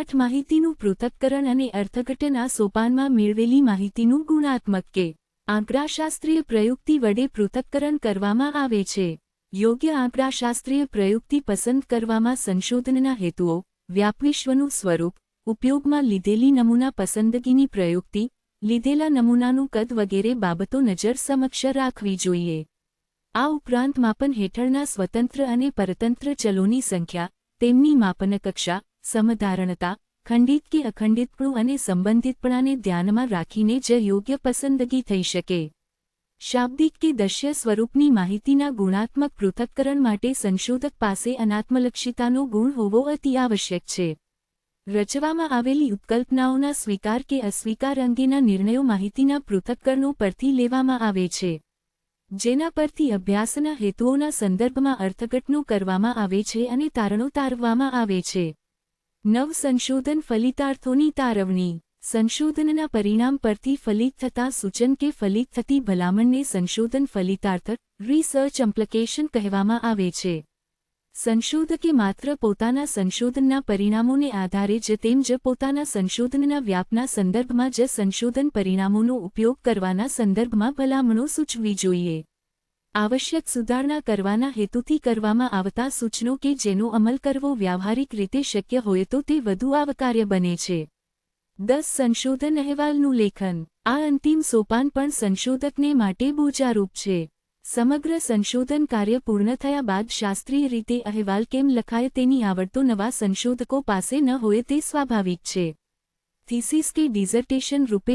8 માહિતીનું પૃથક્કરણ અને અર્થઘટન. આ સોપાનમાં મેળવેલી માહિતીનું ગુણાત્મક કે આંકડાશાસ્ત્રીય પ્રયુક્તિ વડે પૃથક્કરણ કરવામાં આવે છે. યોગ્ય આંકડાશાસ્ત્રીય પ્રયુક્તિ પસંદ કરવામાં સંશોધનના હેતુઓ, વ્યાપવિશ્વનું સ્વરૂપ, ઉપયોગમાં લીધેલી નમૂના પસંદગીની પ્રયુક્તિ, લીધેલા નમૂનાનું કદ વગેરે બાબતો નજર સમક્ષ રાખવી જોઈએ. આ ઉપરાંત માપન હેઠળના સ્વતંત્ર અને પરતંત્ર ચલોની સંખ્યા, તેમની માપનકક્ષા, સમધારણતા, ખંડિત કે અખંડિતપણું અને સંબંધિતપણાને ધ્યાનમાં રાખીને જ યોગ્ય પસંદગી થઈ શકે. શાબ્દિક કે દશ્ય સ્વરૂપની માહિતીના ગુણાત્મક પૃથક્કરણ માટે સંશોધક પાસે અનાત્મલક્ષિતાનો ગુણ હોવો અતિ આવશ્યક છે. રચવામાં આવેલી ઉત્કલ્પનાઓના સ્વીકાર કે અસ્વીકાર અંગેના નિર્ણયો માહિતીના પૃથક્કરણો પરથી લેવામાં આવે છે, જેના પરથી અભ્યાસના હેતુઓના સંદર્ભમાં અર્થઘટનો કરવામાં આવે છે અને તારણો તારવવામાં આવે છે. નવ સંશોધન ફલિતાર્થોની તારવણી. સંશોધનના પરિણામ પરથી ફલિત થતા સૂચન કે ફલિત થતી ભલામણને સંશોધન ફલિતાર્થ રિસર્ચ ઇમ્પ્લિકેશન કહેવામાં આવે છે. સંશોધકે માત્ર પોતાના સંશોધનના પરિણામોને આધારે જ તેમ જ પોતાના સંશોધનના વ્યાપના સંદર્ભમાં જ સંશોધન પરિણામોનો ઉપયોગ કરવાના સંદર્ભમાં ભલામણો સૂચવવી જોઈએ. આવશ્યક સુધારણા કરવાના હેતુથી કરવામાં આવતા સૂચનો કે જેનો અમલ કરવો વ્યાવહારિક રીતે શક્ય હોય તો તે વધુ આવકાર્ય બને છે. 10 સંશોધન અહેવાલનું લેખન. આ અંતિમ સોપાન પણ સંશોધકને માટે બોજારૂપ છે. સમગ્ર સંશોધન કાર્ય પૂર્ણ થયા બાદ શાસ્ત્રીય રીતે અહેવાલ કેમ લખાય તેની આવડ તો નવા સંશોધકો પાસે ન હોય તે સ્વાભાવિક છે. થીસીસ કે ડિઝર્ટેશન રૂપે